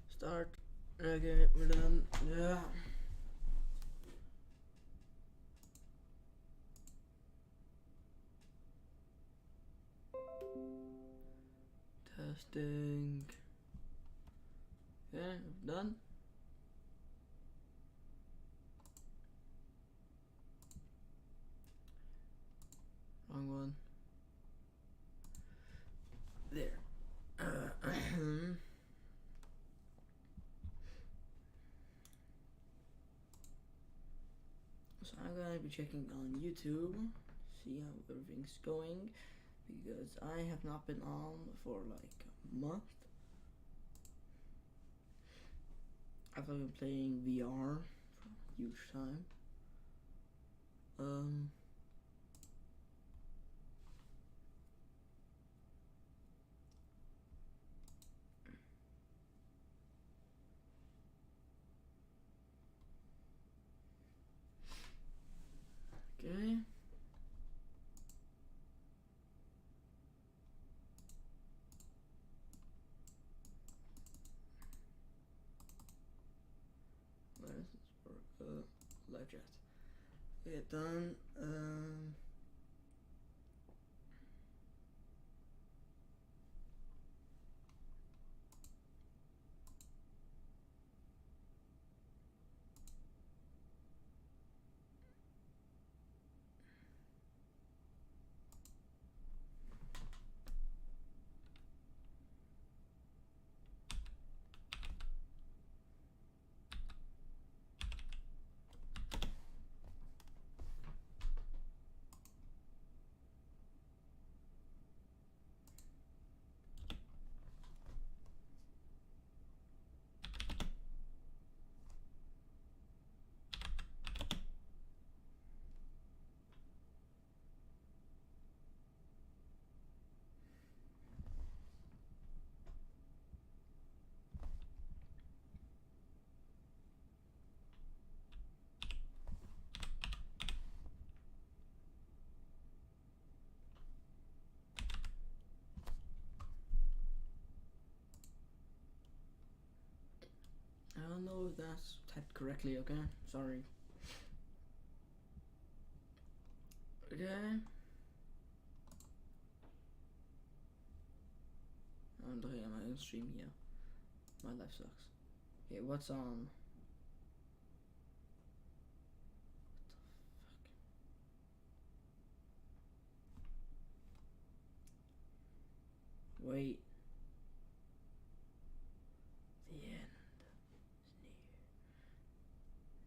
Start. Okay, we're done. Yeah. Testing. Okay, done. Wrong one. There. So I'm gonna be checking on YouTube, see how everything's going, because I have not been on for like a month. I've been playing VR for a huge time. Okay. Where does this work? Live chat. Okay, done. I don't know if that's typed correctly, okay? Sorry. Okay. I'm looking at my own stream here. My life sucks. Okay, what's on? Wait.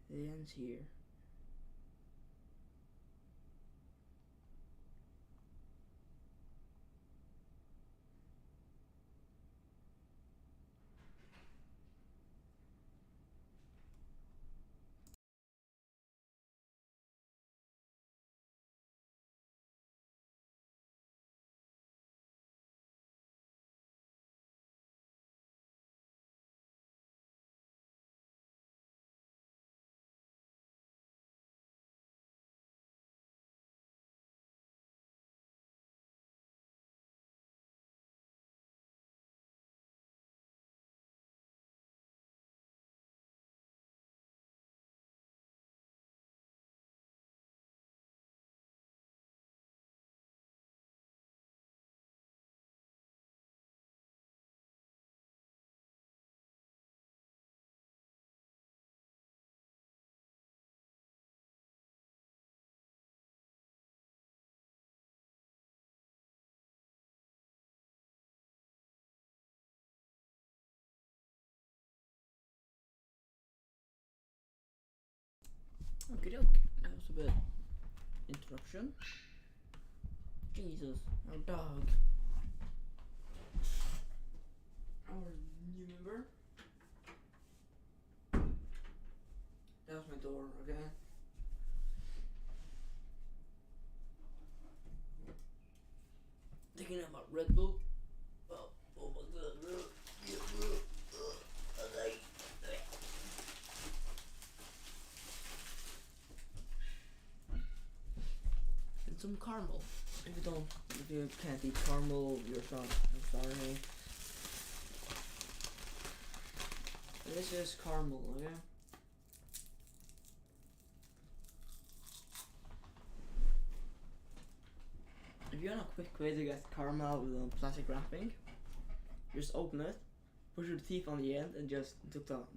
The end is near. The end's here. Okay, okay. That was a bit interruption. Jesus, our dog. Our new member. That was my door, okay? Thinking about Red Bull. Oh my god. And some caramel. If you can't eat caramel, you're sorry. I'm sorry. this is caramel, okay? If you want a quick way to get caramel out with plastic wrapping, just open it, push your teeth on the end, and just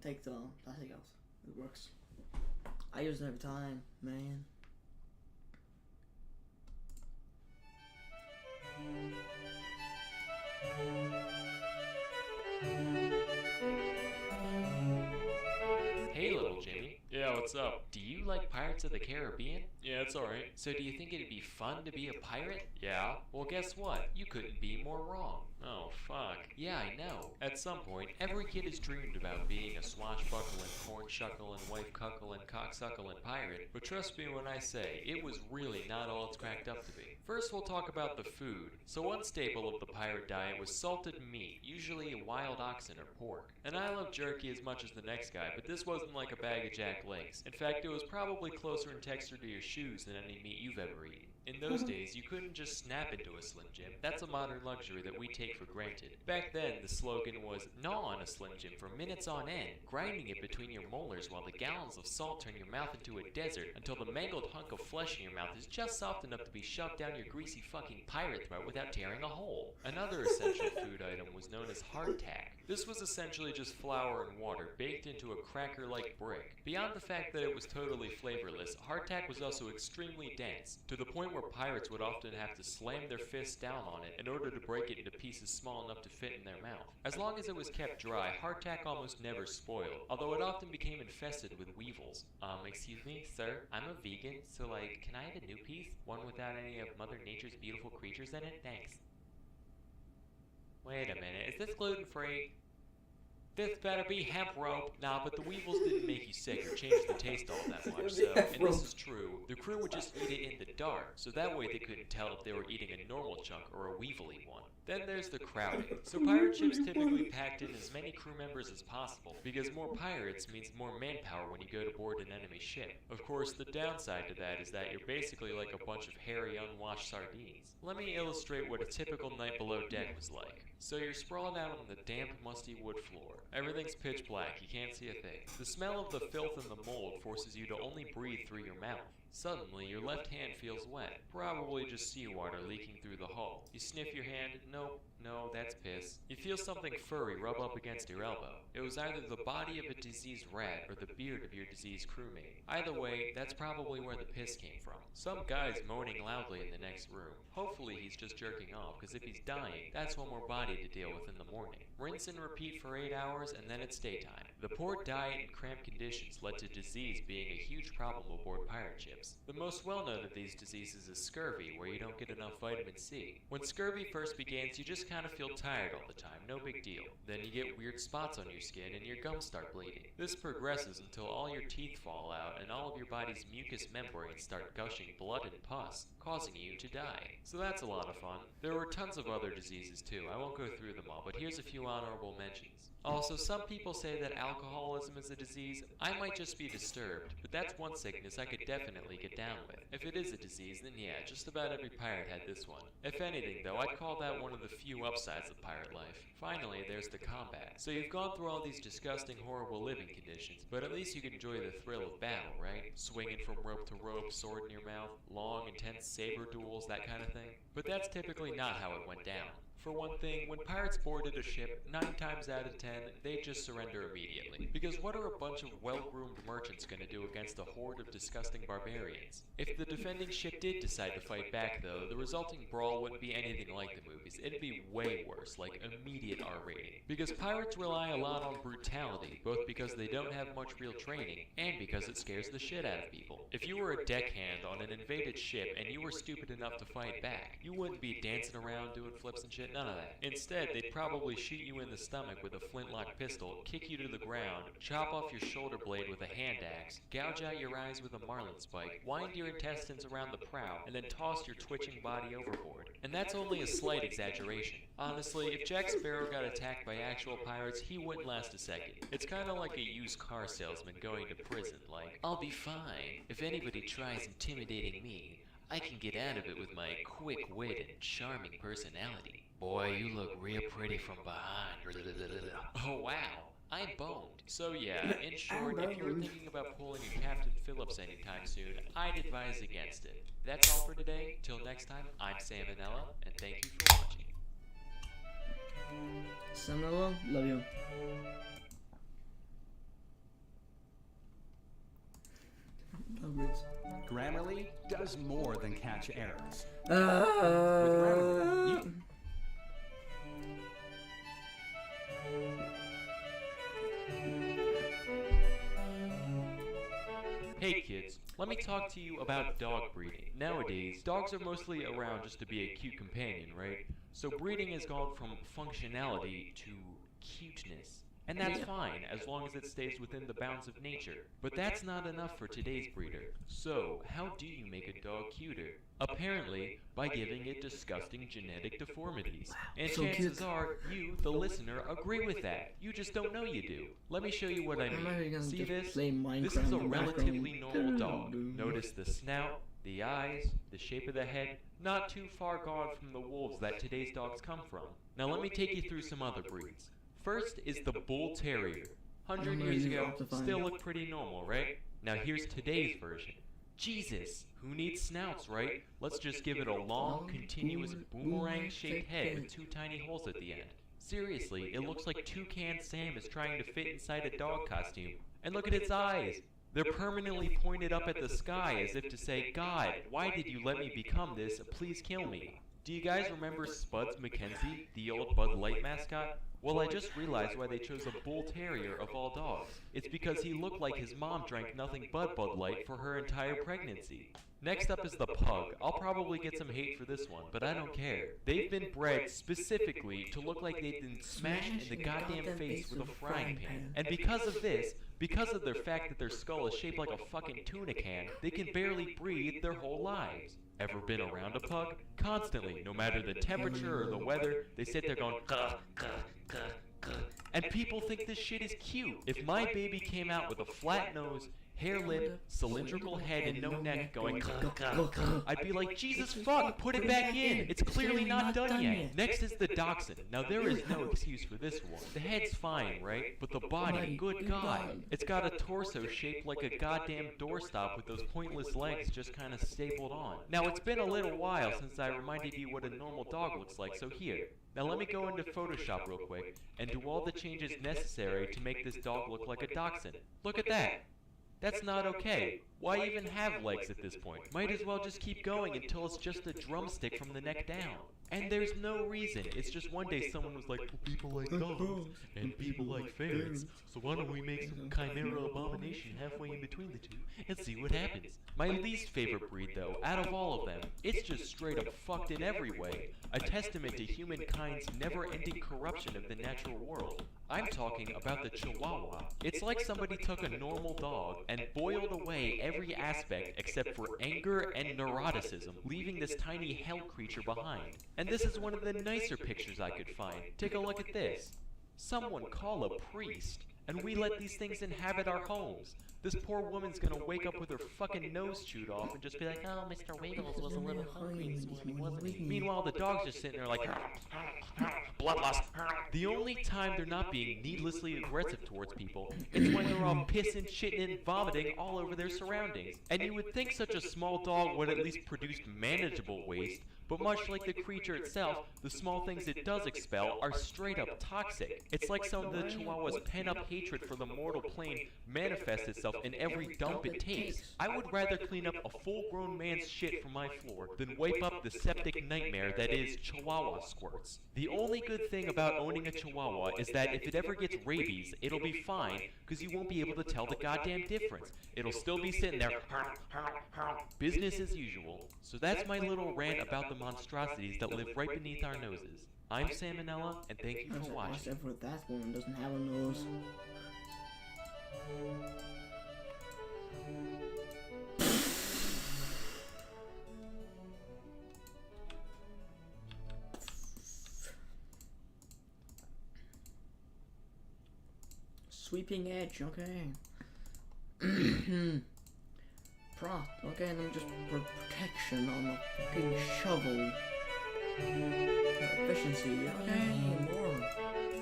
take the plastic out. It works. I use it every time, man. Hey, little Jimmy. Yeah, what's up? Do you like Pirates of the Caribbean? Yeah, it's alright. So do you think it'd be fun to be a pirate? Yeah? Well, guess what? You couldn't be more wrong. Oh, fuck. Yeah, I know. At some point, Every kid has dreamed about being a swashbuckling, corn-shuckling, wife-cuckling, cocksuckling pirate, but trust me when I say, it was really not all it's cracked up to be. First, we'll talk about the food. So one staple of the pirate diet was salted meat, usually wild oxen or pork. And I love jerky as much as the next guy, but this wasn't like a bag of Jack Legs. In fact, it was probably closer in texture to your shoes than any meat you've ever eaten. In those days, you couldn't just snap into a Slim Jim. That's a modern luxury that we take for granted. Back then, the slogan was, gnaw on a Slim Jim for minutes on end, grinding it between your molars while the gallons of salt turn your mouth into a desert until the mangled hunk of flesh in your mouth is just soft enough to be shoved down your greasy fucking pirate throat without tearing a hole. Another essential food item was known as hardtack. This was essentially just flour and water baked into a cracker-like brick. Beyond the fact that it was totally flavorless, hardtack was also extremely dense, to the point where pirates would often have to slam their fists down on it in order to break it into pieces small enough to fit in their mouth. As long as it was kept dry, hardtack almost never spoiled, although it often became infested with weevils. Excuse me, sir, I'm a vegan, so can I have a new piece? One without any of Mother Nature's beautiful creatures in it? Thanks. Wait a minute, is this gluten-free? This better be hemp rope. Nah, but the weevils didn't make you sick or change the taste all that much, so, and this is true, the crew would just eat it in the dark, so that way they couldn't tell if they were eating a normal chunk or a weevily one. Then there's the crowding. So pirate ships typically packed in as many crew members as possible, because more pirates means more manpower when you go to board an enemy ship. Of course, the downside to that is that you're basically like a bunch of hairy, unwashed sardines. Let me illustrate what a typical night below deck was like. So you're sprawled out on the damp, musty wood floor. Everything's pitch black, you can't see a thing. The smell of the filth and the mold forces you to only breathe through your mouth. Suddenly, your left hand feels wet, probably just seawater leaking through the hull. You sniff your hand, nope, no, that's piss. You feel something furry rub up against your elbow. It was either the body of a diseased rat or the beard of your diseased crewmate. Either way, that's probably where the piss came from. Some guy's moaning loudly in the next room. Hopefully he's just jerking off, because if he's dying, that's one more body to deal with in the morning. Rinse and repeat for 8 hours, and then it's daytime. The poor diet and cramped conditions led to disease being a huge problem aboard pirate ships. The most well-known of these diseases is scurvy, where you don't get enough vitamin C. When scurvy first begins, you just kind of feel tired all the time, no big deal. Then you get weird spots on your skin and your gums start bleeding. This progresses until all your teeth fall out and all of your body's mucous membranes start gushing blood and pus, causing you to die. So that's a lot of fun. There were tons of other diseases too, I won't go through them all, but here's a few honorable mentions. Also, some people say that alcoholism is a disease. I might just be disturbed, but that's one sickness I could definitely get down with. If it is a disease, then yeah, just about every pirate had this one. If anything, though, I'd call that one of the few upsides of pirate life. Finally, there's the combat. So you've gone through all these disgusting, horrible living conditions, but at least you can enjoy the thrill of battle, right? Swinging from rope to rope, sword in your mouth, long, intense saber duels, that kind of thing. But that's typically not how it went down. For one thing, when pirates boarded a ship, 9 times out of 10, they'd just surrender immediately. Because what are a bunch of well-groomed merchants gonna do against a horde of disgusting barbarians? If the defending ship did decide to fight back though, the resulting brawl wouldn't be anything like the movies. It'd be way worse, like immediate R rating. Because pirates rely a lot on brutality, both because they don't have much real training, and because it scares the shit out of people. If you were a deckhand on an invaded ship and you were stupid enough to fight back, you wouldn't be dancing around doing flips and shit. None of that. Instead, they'd probably shoot you in the stomach with a flintlock pistol, kick you to the ground, chop off your shoulder blade with a hand axe, gouge out your eyes with a marlin spike, wind your intestines around the prow, and then toss your twitching body overboard. And that's only a slight exaggeration. Honestly, if Jack Sparrow got attacked by actual pirates, he wouldn't last a second. It's kinda like a used car salesman going to prison, like, I'll be fine. If anybody tries intimidating me, I can get out of it with my quick wit and charming personality. Boy, you look real pretty from behind. Oh wow, I'm boned. So yeah, in short, if you were thinking about pulling a Captain Phillips anytime soon, I'd advise against it. That's all for today. Till next time, I'm Sam Manella, and thank you for watching. Samnella, love you. Grammarly does more than catch errors. Hey kids, let me talk to you about dog breeding. Nowadays, dogs are mostly around just to be a cute companion, right? So breeding has gone from functionality to cuteness. And that's fine, as long as it stays within the bounds of nature. But that's not enough for today's breeder. So, how do you make a dog cuter? Apparently, by giving it disgusting genetic deformities. And so chances cute. are, you, the listener, agree with that. You just don't know you do. Let me show you what I mean. See this? This is a relatively normal dog. Notice the snout, the eyes, the shape of the head, not too far gone from the wolves that today's dogs come from. Now let me take you through some other breeds. First is the Bull Terrier. 100 years ago, still looked pretty normal, right? Now here's today's version. Jesus, who needs snouts, right? Let's just give it a long, continuous, boomerang-shaped head with two tiny holes at the end. Seriously, it looks like Toucan Sam is trying to fit inside a dog costume. And look at its eyes! They're permanently pointed up at the sky as if to say, God, why did you let me become this? Please kill me. Do you guys remember Spuds MacKenzie, the old Bud Light mascot? Well, I just realized why they chose a Bull Terrier of all dogs. It's because he looked like his mom drank nothing but Bud Light for her entire pregnancy. Next up is the Pug. I'll probably get some hate for this one, but I don't care. They've been bred specifically to look like they've been smashed in the goddamn face with a frying pan. And because of this, because of their fact that their skull is shaped like a fucking tuna can, they can barely breathe their whole lives. Ever been around a pug? Constantly, no matter the temperature or the weather, they sit there going, gah, gah, gah, gah. And people think this shit is cute. If my baby came out with a flat nose, hair lip, cylindrical head, and no neck going, I'd be like, Jesus fuck, put it back in. It's clearly not done yet. Next is the Dachshund. Now there is no excuse for this one. The head's fine, right? But the body, good God. It's got a torso shaped like a goddamn doorstop with those pointless legs just kind of stapled on. Now it's been a little while since I reminded you what a normal dog looks like, so here. Now let me go into Photoshop real quick and do all the changes necessary to make this dog look like a Dachshund. Look at that. That's not okay. Why even have legs at this point? Might as well just keep going until it's just a drumstick from the neck down. And there's no reason. It's just one day someone was like, well, people like dogs, and people like ferrets, so why don't we make some chimera abomination halfway in between the two, and see what happens. My least favorite breed, though, out of all of them, it's just straight up fucked in every way. A testament to humankind's never-ending corruption of the natural world. I'm talking about the Chihuahua. It's like somebody took a normal dog and boiled away every aspect except for anger and neuroticism, leaving this tiny hell creature behind. And this is one of the nicer pictures I could find. Take a look at this. Someone call a priest, and we let these things inhabit our homes. This poor woman's gonna wake up with her fucking nose chewed off and just be like, oh, Mr. Wiggles was a little hungry this morning, wasn't he? Meanwhile, the dog's just sitting there like, bloodlust. The only time they're not being needlessly aggressive towards people is when they're all pissing, shitting, and vomiting all over their surroundings. And you would think such a small dog would at least produce manageable waste, but much like the creature itself, the small things it does expel are straight up toxic. It's like some of the Chihuahua's pent-up hatred for the mortal plane manifests itself in every dump it takes. I would rather clean up a full-grown man's shit from my floor than wipe up the septic nightmare that is Chihuahua squirts. The only good thing about owning a Chihuahua is that if it ever gets rabies, it'll be fine, because you won't be able to tell the goddamn difference. It'll still be sitting there, business as usual. So that's my little rant about the monstrosities that live right beneath our noses. I'm Sam Manella, and thank you for watching. Except for that one doesn't have a nose. Sweeping edge, okay. Prop, okay, and then just for protection on the fucking shovel. Efficiency, okay, more.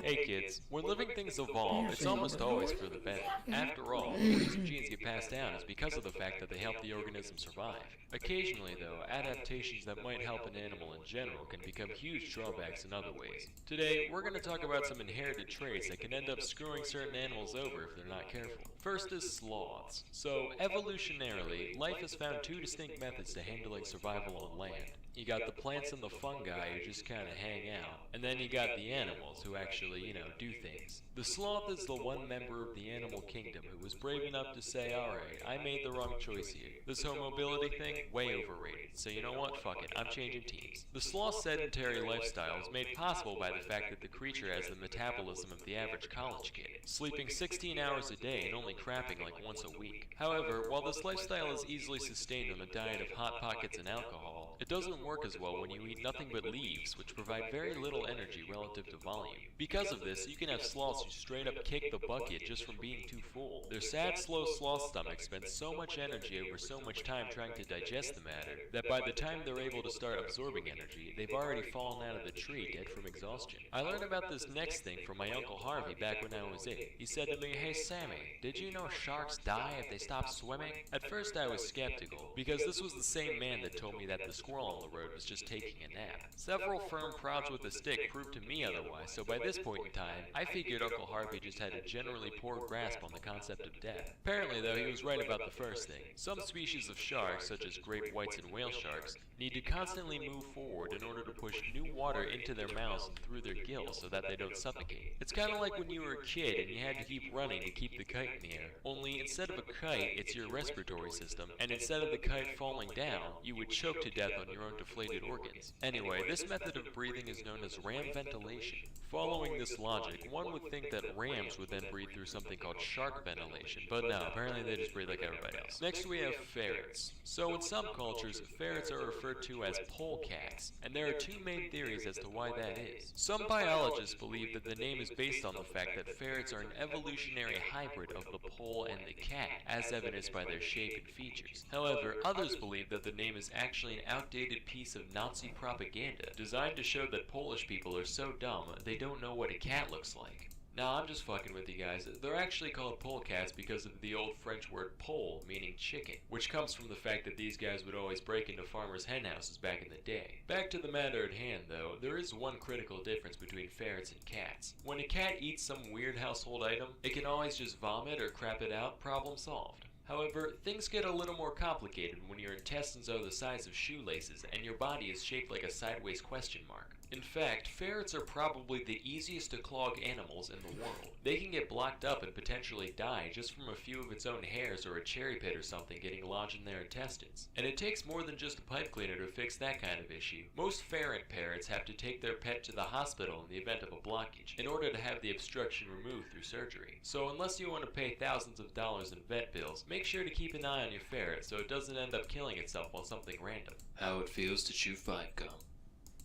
Hey kids, when living things evolve, it's almost always for the better. After all, the reason genes get passed down is because of the fact that they help the organism survive. Occasionally, though, adaptations that might help an animal in general can become huge drawbacks in other ways. Today, we're going to talk about some inherited traits that can end up screwing certain animals over if they're not careful. First is sloths. So, evolutionarily, life has found two distinct methods to handling survival on land. You got the plants and the fungi who just kind of hang out, and then you got the animals who actually, do things. The sloth is the one member of the animal kingdom who was brave enough to say, alright, I made the wrong choice here. This whole mobility thing, way overrated. So you know what, fuck it, I'm changing teams. The sloth's sedentary lifestyle is made possible by the fact that the creature has the metabolism of the average college kid, sleeping 16 hours a day and only crapping like once a week. However, while this lifestyle is easily sustained on a diet of Hot Pockets and alcohol, it doesn't work as well when you eat nothing but leaves, which provide very little energy relative to volume. Because of this, you can have sloths who straight up kick the bucket just from being too full. Their sad, slow sloth stomachs spend so much energy over so much time trying to digest the matter, that by the time they're able to start absorbing energy, they've already fallen out of the tree dead from exhaustion. I learned about this next thing from my Uncle Harvey back when I was 8. He said to me, "Hey Sammy, did you know sharks die if they stop swimming?" At first I was skeptical, because this was the same man that told me that the squirrel on the road was just taking a nap. Several firm prods with a stick proved to me otherwise, so by this point in time, I figured Uncle Harvey just had a generally poor grasp on the concept of death. Apparently though, he was right about the first thing. Some species of sharks, such as great whites and whale sharks, need to constantly move forward in order to push new water into their mouths and through their gills so that they don't suffocate. It's kind of like when you were a kid and you had to keep running to keep the kite in the air, only instead of a kite, it's your respiratory system, and instead of the kite falling down, you would choke to death on your own deflated organs. Anyway, this method of breathing is known as ram ventilation. Following this logic, one would think that rams would then breathe through something called shark ventilation, but no, apparently they just breathe like everybody else. Next we have ferrets. So in some cultures, ferrets are referred to as polecats, and there are two main theories as to why that is. Some biologists believe that the name is based on the fact that ferrets are an evolutionary hybrid of the pole and the cat, as evidenced by their shape and features. However, others believe that the name is actually an outdated piece of Nazi propaganda, designed to show that Polish people are so dumb they don't know what a cat looks like. Nah, I'm just fucking with you guys. They're actually called polecats because of the old French word pole, meaning chicken, which comes from the fact that these guys would always break into farmers' hen houses back in the day. Back to the matter at hand though, there is one critical difference between ferrets and cats. When a cat eats some weird household item, it can always just vomit or crap it out, problem solved. However, things get a little more complicated when your intestines are the size of shoelaces and your body is shaped like a sideways question mark. In fact, ferrets are probably the easiest to clog animals in the world. They can get blocked up and potentially die just from a few of its own hairs or a cherry pit or something getting lodged in their intestines. And it takes more than just a pipe cleaner to fix that kind of issue. Most ferret parents have to take their pet to the hospital in the event of a blockage, in order to have the obstruction removed through surgery. So unless you want to pay thousands of dollars in vet bills, make sure to keep an eye on your ferret so it doesn't end up killing itself on something random. How it feels to chew 5-gum.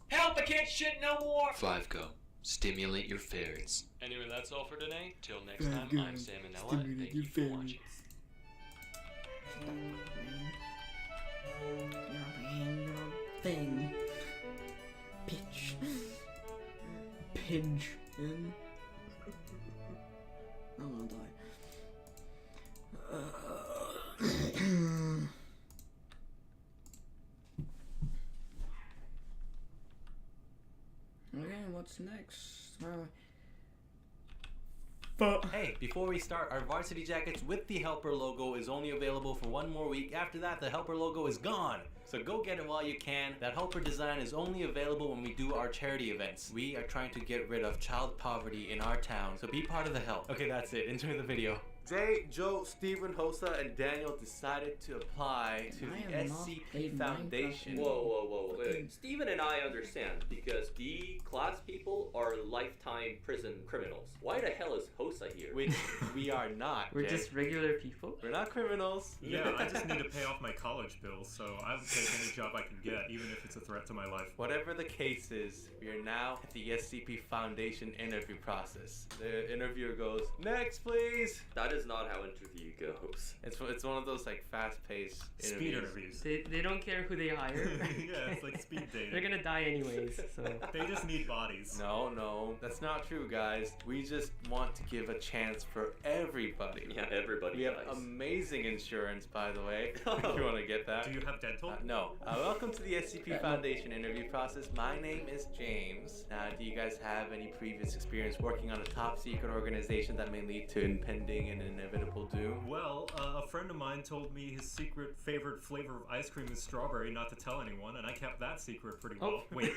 Help, I can't shit no more! 5-gum. Stimulate your ferrets. Anyway, that's all for today. Till next time, I'm Salmonella, and thank you for watching. Thing. Pitch. Pigeon. I'm gonna die. Okay, what's next? Hey, before we start, our varsity jackets with the Helper logo is only available for one more week. After that, the Helper logo is gone. So go get it while you can. That Helper design is only available when we do our charity events. We are trying to get rid of child poverty in our town, so be part of the help. Okay, that's it. Enjoy the video. Jay, Joe, Stephen, Hosa, and Daniel decided to apply to the SCP Foundation. Whoa, wait. Steven and I understand, because the class people are lifetime prison criminals. Why the hell is Hosa here? which we are not. We're Jay. just regular people. We're not criminals. Yeah, I just need to pay off my college bills, so I would take any job I can get, even if it's a threat to my life. Whatever the case is, we are now at the SCP Foundation interview process. The interviewer goes, "Next, please." That is not how interview goes. It's one of those like fast-paced Speed interviews. interviews. They don't care who they hire. Yeah, it's like speed dating. They're gonna die anyways, so. They just need bodies. No, that's not true, guys. We just want to give a chance for everybody. Yeah, everybody We have dies. amazing insurance, by the way. If you want to get that. Do you have dental? No. Welcome to the SCP Foundation interview process. My name is James. Now, do you guys have any previous experience working on a top secret organization that may lead to impending and inevitable doom? Well, a friend of mine told me his secret favorite flavor of ice cream is strawberry, not to tell anyone, and I kept that secret pretty well. Oh. Wait.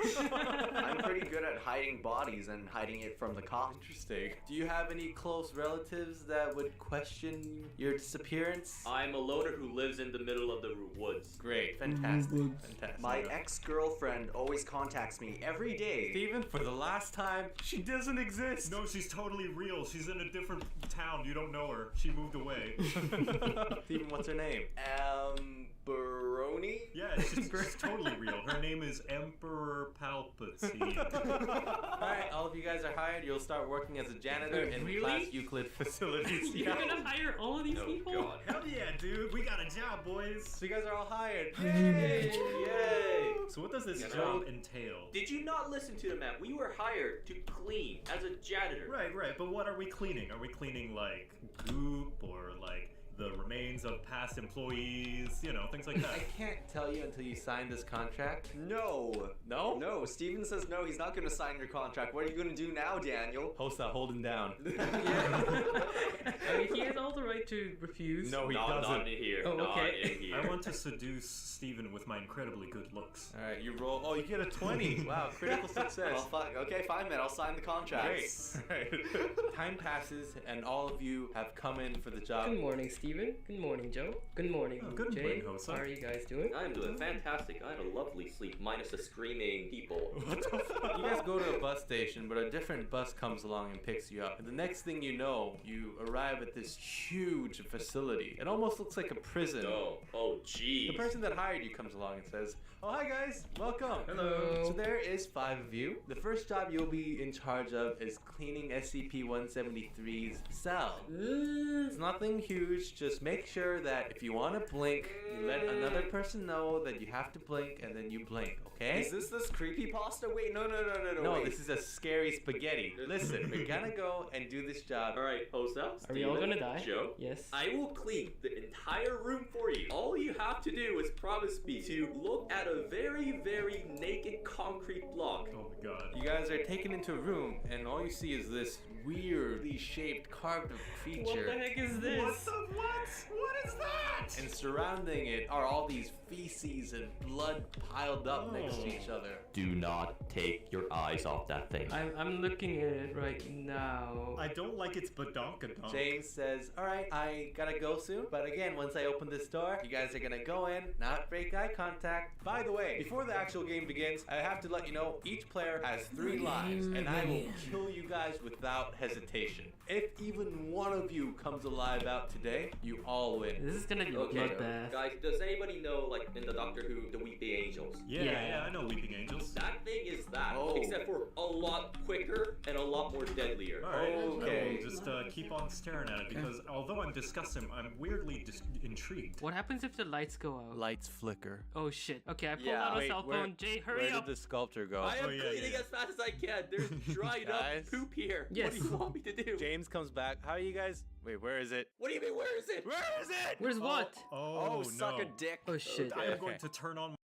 I'm pretty good at hiding bodies and hiding it from the cops. Interesting. Do you have any close relatives that would question your disappearance? I'm a loner who lives in the middle of the woods. Great. Fantastic. Fantastic. My ex-girlfriend always contacts me every day. Steven, for the last time, she doesn't exist. No, she's totally real. She's in a different town. You don't know her. She moved away. Steven, what's her name? Baroni? Yeah, she's totally real. Her name is Emperor Palpatine. Alright, all of you guys are hired. You'll start working as a janitor in Really? Class Euclid facilities. You're gonna hire all of these Oh, people? God. Hell yeah, dude. We got a job, boys. So you guys are all hired. Yay! Yay! So what does this Yeah, job right. entail? Did you not listen to the man? We were hired to clean as a janitor. Right, but what are we cleaning? Are we cleaning like goop or like the remains of past employees? You know, things like that. I can't tell you until you sign this contract. No. No? No, Steven says no, he's not gonna sign your contract. What are you gonna do now, Daniel? Hosta, hold him down. I mean, he has all the right to refuse. No, he Not doesn't. in here. Oh, Not okay. in here. I want to seduce Steven with my incredibly good looks. Alright, you roll. Oh, you get a 20. Wow, critical success. Well, fuck. Okay, fine, man. I'll sign the contract. Great. Right. Time passes, and all of you have come in for the job. Good morning, Steven. Good morning, Joe. Good morning, Oh, good Jay. morning, Hosa. How are you guys doing? I'm doing fantastic. I had a lovely sleep, minus the screaming people. What the fuck? You guys go to a bus station, but a different bus comes along and picks you up. And the next thing you know, you arrive at this huge facility. It almost looks like a prison. Oh, geez. The person that hired you comes along and says, "Oh, hi guys, welcome." Hello. So there is 5 of you. The first job you'll be in charge of is cleaning SCP-173's cell. It's nothing huge, just make sure that if you want to blink, you let another person know that you have to blink, and then you blink, okay? Is this creepypasta? Wait, no. No, wait. this is a scary spaghetti. Listen, we're gonna go and do this job. Alright, Hosa, Are we all Steven, gonna die? Joe, Yes. I will clean the entire room for you. All you have to do is promise me to look at a very, very naked concrete block. Oh my god. You guys are taken into a room, and all you see is this weirdly shaped carved creature. What the heck is this? What? What is that? And surrounding it are all these feces and blood piled up next to each other. Do not take your eyes off that thing. I'm looking at it right now. I don't like its badonkadonk. James says, "Alright, I gotta go soon, but again, once I open this door, you guys are gonna go in, not break eye contact. By the way, before the actual game begins, I have to let you know each player has 3 lives, and I will kill you guys without hesitation. If even one of you comes alive out today, you all win." This is gonna be a Okay, bloodbath. guys, does anybody know, like, in the Doctor Who, the Weeping Angels? Yeah, I know Weeping Angels. That thing is that, Oh. except for a lot quicker and a lot more deadlier. Alright, Okay. so just keep on staring at it because although I'm disgusting, I'm weirdly intrigued. What happens if the lights go out? Lights flicker. Oh shit. Okay, I pulled Yeah. out a Wait, cell where- phone. Jay, hurry Where up. did the sculptor go? I am Oh, yeah, cleaning yeah. as fast as I can. There's dried up Guys? poop here. Yes. What do you want me to do? James comes back. How are you guys? Wait, where is it? What do you mean, where is it? Where is it? Where's what? Oh, suck a no. dick. Oh shit. I am Okay. going to turn on